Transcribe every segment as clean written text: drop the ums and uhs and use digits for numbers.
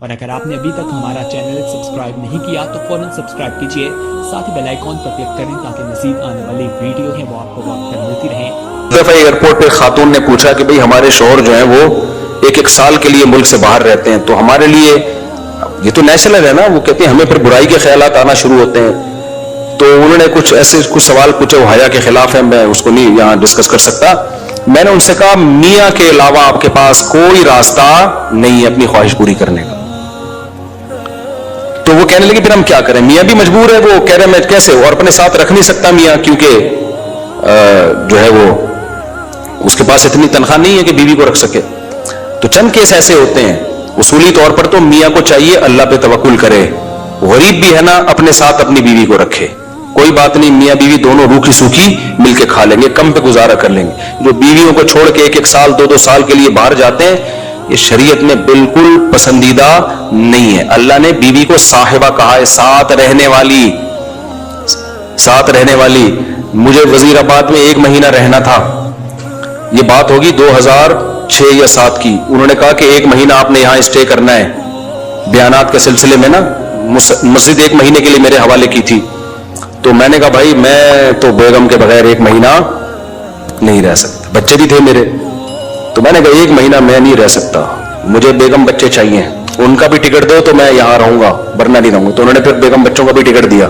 اور اگر آپ نے ابھی تک ہمارا چینل سبسکرائب نہیں کیا تو فوراً سبسکرائب کیجئے، ساتھ ہی بیل آئیکن پر کلک کریں تاکہ مزید آنے والی ویڈیو ہیں وہ آپ کو وقت پر ملتی رہیں۔ دفعہ ایئرپورٹ پہ خاتون نے پوچھا کہ بھئی ہمارے شوہر جو ہیں وہ ایک سال کے لیے ملک سے باہر رہتے ہیں، تو ہمارے لیے یہ تو نیشنل ہے نا، وہ کہتے ہیں ہمیں پھر برائی کے خیالات آنا شروع ہوتے ہیں۔ تو انہوں نے کچھ ایسے کچھ سوال پوچھے، وہ حیا کے خلاف ہے، میں اس کو نہیں یہاں ڈسکس کر سکتا۔ میں نے ان سے کہا میاں کے علاوہ آپ کے پاس کوئی راستہ نہیں ہے اپنی خواہش پوری کرنے کا۔ تو وہ کہنے لگے پھر ہم کیا کریں، میاں بھی مجبور ہے، وہ کہہ رہے میں کیسے، اور اپنے ساتھ رکھ نہیں سکتا میاں، کیونکہ جو ہے وہ اس کے پاس اتنی تنخواہ نہیں ہے کہ بیوی کو رکھ سکے۔ تو چند کیس ایسے ہوتے ہیں، اصولی طور پر تو میاں کو چاہیے اللہ پہ توکل کرے، غریب بھی ہے نا اپنے ساتھ اپنی بیوی کو رکھے، کوئی بات نہیں، میاں بیوی دونوں روکھی سوکھی مل کے کھا لیں گے، کم پہ گزارا کر لیں گے۔ جو بیویوں کو چھوڑ کے ایک سال دو سال کے لیے باہر جاتے ہیں، یہ شریعت میں بالکل پسندیدہ نہیں ہے۔ اللہ نے بیوی کو صاحبہ کہا ہے، ساتھ رہنے والی، ساتھ رہنے والی۔ مجھے وزیر آباد میں 1 مہینہ رہنا تھا، یہ بات ہوگی 2006 یا 7 کی۔ انہوں نے کہا کہ 1 مہینہ آپ نے یہاں اسٹے کرنا ہے، بیانات کے سلسلے میں نا مسجد 1 مہینے کے لیے میرے حوالے کی تھی۔ تو میں نے کہا بھائی میں تو بیگم کے بغیر 1 مہینہ نہیں رہ سکتا، بچے بھی تھے میرے، تو میں نے کہا 1 مہینہ میں نہیں رہ سکتا، مجھے بیگم بچے چاہیے، ان کا بھی ٹکٹ دو تو میں یہاں رہوں گا ورنہ نہیں رہوں گا۔ تو انہوں نے پھر بیگم بچوں کا بھی ٹکٹ دیا۔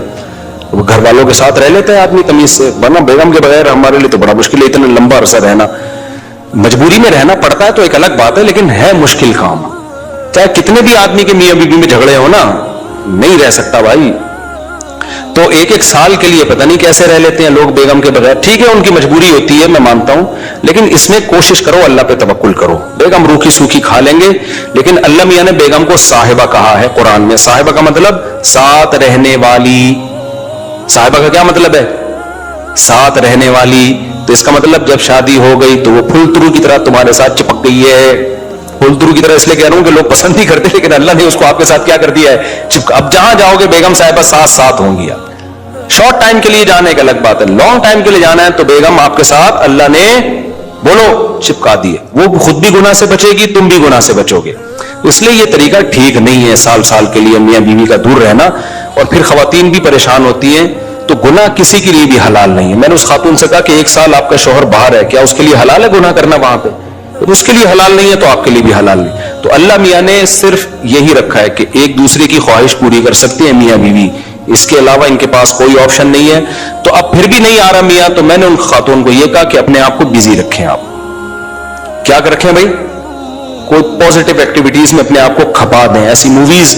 وہ گھر والوں کے ساتھ رہ لیتے ہیں آدمی تمیز سے، ورنہ بیگم کے بغیر ہمارے لیے تو بڑا مشکل ہے، اتنا لمبا عرصہ رہنا۔ مجبوری میں رہنا پڑتا ہے تو ایک الگ بات ہے، لیکن ہے مشکل کام، چاہے کتنے بھی آدمی کے میاں بیوی میں جھگڑے ہو نا، نہیں رہ سکتا بھائی۔ تو 1 سال کے لیے پتہ نہیں کیسے رہ لیتے ہیں لوگ بیگم کے بغیر۔ ٹھیک ہے ان کی مجبوری ہوتی ہے، میں مانتا ہوں، لیکن اس میں کوشش کرو اللہ پہ توکل کرو۔ بیگم روکھی سوکھی کھا لیں گے، لیکن اللہ میاں نے بیگم کو صاحبہ کہا ہے قرآن میں۔ صاحبہ کا مطلب ساتھ رہنے والی، صاحبہ کا کیا مطلب ہے؟ ساتھ رہنے والی۔ تو اس کا مطلب جب شادی ہو گئی تو وہ پھول ترو کی طرح تمہارے ساتھ چپک گئی ہے۔ پھول ترو کی طرح اس لیے کہہ رہا ہوں کہ لوگ پسند نہیں کرتے، لیکن اللہ نے اس کو آپ کے ساتھ کیا کر دیا ہے، اب جہاں جاؤ گے بیگم صاحبہ ساتھ ہوں گی۔ شارٹ ٹائم کے لیے جانا ایک الگ بات ہے، لانگ ٹائم کے لیے جانا ہے تو بیگم آپ کے ساتھ اللہ نے بولو چپکا دیے، وہ خود بھی گناہ سے بچے گی، تم بھی گناہ سے بچو گے۔ اس لیے یہ طریقہ ٹھیک نہیں ہے سال کے لیے میاں بیوی کا دور رہنا، اور پھر خواتین بھی پریشان ہوتی ہیں۔ تو گناہ کسی کے لیے بھی حلال نہیں ہے۔ میں نے اس خاتون سے کہا کہ 1 سال آپ کا شوہر باہر ہے، کیا اس کے لیے حلال ہے گناہ کرنا وہاں پہ؟ اس کے لیے حلال نہیں ہے تو آپ کے لیے بھی حلال نہیں۔ تو اللہ میاں نے صرف یہی رکھا ہے کہ ایک دوسرے کی خواہش پوری کر سکتے ہیں میاں بیوی، اس کے علاوہ ان کے پاس کوئی آپشن نہیں ہے۔ تو اب پھر بھی نہیں آ رہا میاں، تو میں نے ان خاتون کو یہ کہا کہ اپنے آپ کو بیزی رکھیں۔ آپ کیا رکھیں بھائی؟ کوئی پازیٹیو ایکٹیویٹیز میں اپنے آپ کو کھپا دیں۔ ایسی موویز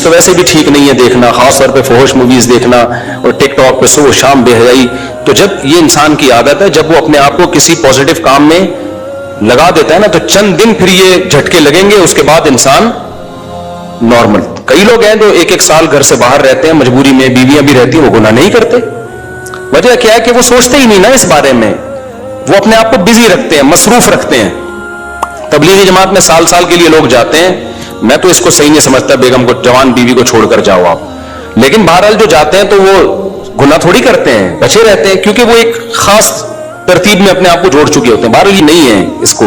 تو ویسے بھی ٹھیک نہیں ہے دیکھنا، خاص طور پہ فحش موویز دیکھنا، اور ٹک ٹاک پہ صبح شام بے حیائی۔ تو جب یہ انسان کی عادت ہے، جب وہ اپنے آپ کو کسی پازیٹیو کام میں لگا دیتا ہے نا، تو چند دن پھر یہ جھٹکے لگیں گے، اس کے بعد انسان نارمل۔ کئی لوگ ہیں جو 1 سال گھر سے باہر رہتے ہیں، مجبوری میں بیویاں بھی رہتی ہیں، وہ گناہ نہیں کرتے۔ وجہ کیا ہے کہ وہ سوچتے ہی نہیں نا اس بارے میں، وہ اپنے آپ کو بزی رکھتے ہیں، مصروف رکھتے ہیں۔ تبلیغی جماعت میں سال کے لیے لوگ جاتے ہیں، میں تو اس کو صحیح نہیں سمجھتا، بیگم کو، جوان بیوی کو چھوڑ کر جاؤ آپ، لیکن بہرحال جو جاتے ہیں تو وہ گناہ تھوڑی کرتے ہیں، بچے رہتے ہیں، کیونکہ وہ ایک خاص ترتیب میں اپنے آپ کو جوڑ چکے ہوتے ہیں۔ بہرحال یہ نہیں ہے، اس کو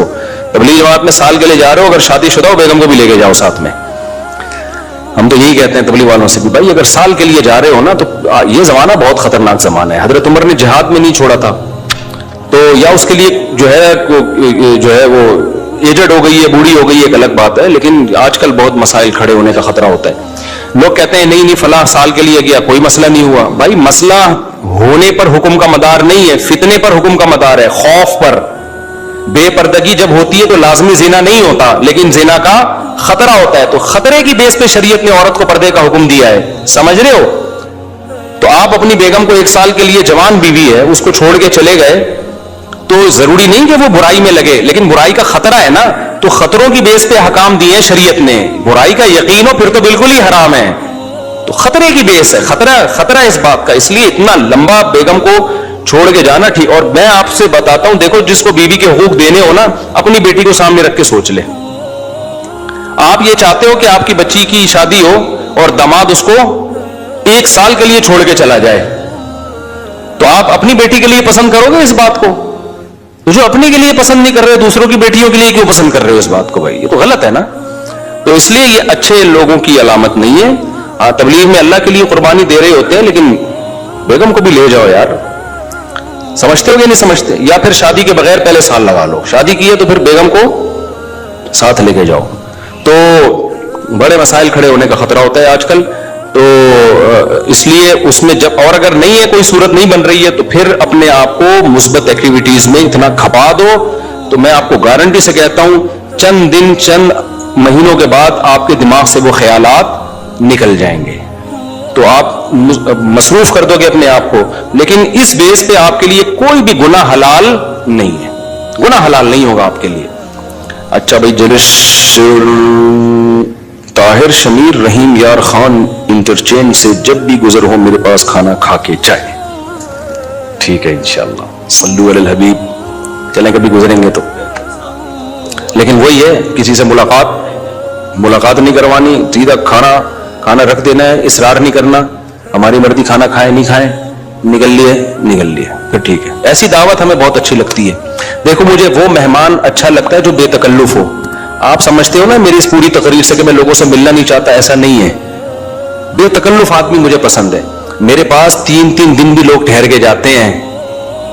تبلیغی جماعت میں سال کے لیے جا رہے ہو، اگر شادی شدہ ہو بیگم کو بھی لے کے جاؤ ساتھ میں۔ ہم تو یہی کہتے ہیں تبلیغ والوں سے کہ بھائی اگر سال کے لیے جا رہے ہو نا، تو یہ زمانہ بہت خطرناک زمانہ ہے۔ حضرت عمر نے جہاد میں نہیں چھوڑا تھا، تو یا اس کے لیے جو ہے وہ ایجڈ ہو گئی ہے، بوڑھی ہو گئی ہے، ایک الگ بات ہے، لیکن آج کل بہت مسائل کھڑے ہونے کا خطرہ ہوتا ہے۔ لوگ کہتے ہیں نہیں فلاں سال کے لیے گیا کوئی مسئلہ نہیں ہوا۔ بھائی مسئلہ ہونے پر حکم کا مدار نہیں ہے، فتنے پر حکم کا مدار ہے، خوف پر۔ بے پردگی جب ہوتی ہے تو لازمی زنا نہیں ہوتا، لیکن زنا کا خطرہ ہوتا ہے، تو خطرے کی بیس پہ شریعت نے عورت کو پردے کا حکم دیا ہے، سمجھ رہے ہو؟ تو آپ اپنی بیگم کو 1 سال کے لیے، جوان بیوی ہے، اس کو چھوڑ کے چلے گئے، تو ضروری نہیں کہ وہ برائی میں لگے، لیکن برائی کا خطرہ ہے نا، تو خطروں کی بیس پہ حکام دیے شریعت نے۔ برائی کا یقین ہو پھر تو بالکل ہی حرام ہے، تو خطرے کی بیس ہے، خطرہ اس بات کا، اس لیے اتنا لمبا بیگم کو چھوڑ کے جانا ٹھیک۔ اور میں آپ سے بتاتا ہوں، دیکھو جس کو بیوی کے حقوق دینے ہو نا، اپنی بیٹی کو سامنے رکھ کے سوچ لے۔ آپ یہ چاہتے ہو کہ آپ کی بچی کی شادی ہو اور داماد اس کو 1 سال کے لیے چھوڑ کے چلا جائے، تو آپ اپنی بیٹی کے لیے پسند کرو گے اس بات کو؟ جو اپنے کے لیے پسند نہیں کر رہے، دوسروں کی بیٹیوں کے لیے کیوں پسند کر رہے ہو اس بات کو؟ بھائی یہ تو غلط ہے نا۔ تو اس لیے یہ اچھے لوگوں کی علامت نہیں ہے. تبلیغ میں اللہ کے لیے قربانی دے رہے ہوتے ہیں, لیکن بیگم کو بھی لے جاؤ یار. سمجھتے ہو کہ نہیں سمجھتے؟ یا پھر شادی کے بغیر پہلے سال لگا لو, شادی کی ہے تو پھر بیگم کو ساتھ لے کے جاؤ. تو بڑے مسائل کھڑے ہونے کا خطرہ ہوتا ہے آج کل. تو اس لیے اس میں جب, اور اگر نہیں ہے, کوئی صورت نہیں بن رہی ہے, تو پھر اپنے آپ کو مثبت ایکٹیویٹیز میں اتنا کھپا دو. تو میں آپ کو گارنٹی سے کہتا ہوں چند دن چند مہینوں کے بعد آپ کے دماغ سے وہ خیالات نکل جائیں گے. تو آپ مصروف کر دو گے اپنے آپ کو, لیکن اس بیس پہ آپ کے لیے کوئی بھی گناہ حلال نہیں ہے, گناہ حلال نہیں ہوگا آپ کے لیے. اچھا بھائی, طاہر شمیر رحیم یار خان انٹرچینج سے جب بھی گزر ہو میرے پاس کھانا کھا کے جائے. ٹھیک ہے انشاءاللہ, صلو علی الحبیب. چلیں کبھی گزریں گے تو. لیکن وہی ہے, کسی سے ملاقات نہیں کروانی, سیدھا کھانا رکھ دینا ہے, اصرار نہیں کرنا. ہماری مرضی, کھانا کھائیں نہیں کھائیں, نکل لیے پھر ٹھیک ہے. ایسی دعوت ہمیں بہت اچھی لگتی ہے. دیکھو مجھے وہ مہمان اچھا لگتا ہے جو بے تکلف ہو. آپ سمجھتے ہو نا میری اس پوری تقریر سے کہ میں لوگوں سے ملنا نہیں چاہتا, ایسا نہیں ہے. بے تکلف آدمی مجھے پسند ہے. میرے پاس 3 دن بھی لوگ ٹھہر کے جاتے ہیں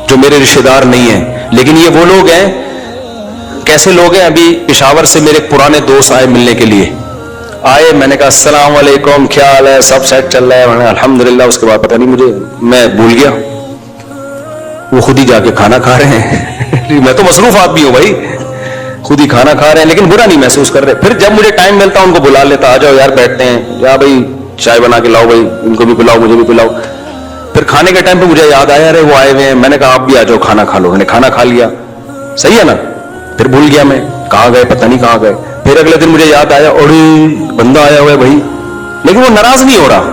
جو میرے رشتے دار نہیں ہیں, لیکن یہ وہ لوگ ہیں. کیسے لوگ ہیں؟ ابھی پشاور سے میرے پرانے دوست آئے ملنے کے لیے. آئے, میں نے کہا السلام علیکم, کیا حال ہے, سب سیٹ چل رہا ہے, الحمدللہ. اس کے بعد پتہ نہیں میں بھول گیا, وہ خود ہی جا کے کھانا کھا رہے ہیں. میں تو مصروف آدمی ہوں بھائی, خود ہی کھانا کھا رہے ہیں, لیکن برا نہیں محسوس کر رہے. پھر جب مجھے ٹائم ملتا ان کو بلا لیتا, آ جاؤ یار بیٹھتے ہیں, یا بھائی چائے بنا کے لاؤ, بھائی ان کو بھی پلاؤ مجھے بھی پلاؤ. پھر کھانے کے ٹائم پہ مجھے یاد آیا ارے وہ آئے ہوئے ہیں. میں نے کہا آپ بھی آ جاؤ کھانا کھا لو. میں نے کھانا کھا لیا, صحیح ہے نا. پھر بھول گیا میں کہاں گئے, پتہ نہیں کہاں گئے. پھر اگلے دن مجھے یاد آیا اور بندہ آیا ہوا ہے بھائی, لیکن وہ ناراض نہیں ہو رہا.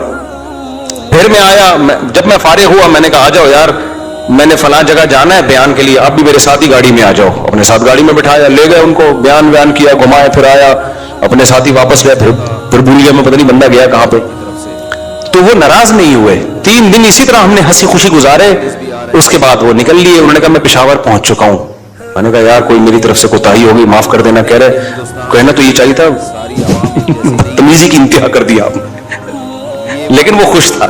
پھر میں آیا, جب میں فارغ ہوا میں نے کہا آ جاؤ یار, میں نے فلاں جگہ جانا ہے بیان کے لیے, آپ بھی میرے ساتھ ہی گاڑی میں آ جاؤ. اپنے ساتھ گاڑی میں بٹھایا, لے گئے ان کو, بیان کیا, گھمایا, پھر آیا اپنے ساتھ ہی واپس گئے. پھر بھول گیا میں, پتہ نہیں بندہ گیا کہاں پہ. تو وہ ناراض نہیں ہوئے. 3 دن اسی طرح ہم نے ہنسی خوشی گزارے. اس کے بعد وہ نکل لیے. انہوں نے کہا میں پشاور پہنچ چکا ہوں. میں نے کہا یار کوئی میری طرف سے کوتاہی ہوگی, معاف کر دینا. کہہ رہے کہنا تو یہ چاہیے تھا, بدتمیزی کی انتہا کر دیا آپ نے. لیکن وہ خوش تھا.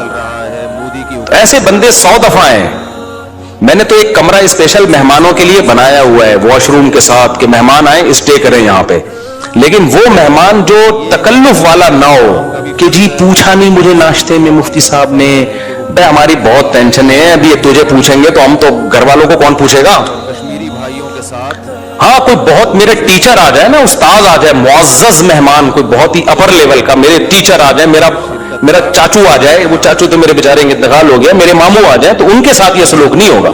ایسے بندے 100 دفعہ ہیں. میں نے تو ایک کمرہ اسپیشل مہمانوں کے لیے بنایا ہوا ہے واش روم کے ساتھ, کہ مہمان آئیں اسٹے کریں یہاں پہ. لیکن وہ مہمان جو تکلف والا نہ ہو کہ جی پوچھا نہیں مجھے ناشتے میں مفتی صاحب نے, بھائی ہماری بہت ٹینشن ہے, ابھی تجھے پوچھیں گے تو ہم تو گھر والوں کو کون پوچھے گا. ہاں کوئی بہت میرے ٹیچر آ جائے نا, استاد آ جائے, معزز مہمان, کوئی بہت ہی اپر لیول کا میرے ٹیچر آ جائے, میرا چاچو آ جائے. وہ چاچو تو میرے بیچارے انتقال ہو گیا, میرے ماموں آ جائیں, تو ان کے ساتھ یہ سلوک نہیں ہوگا.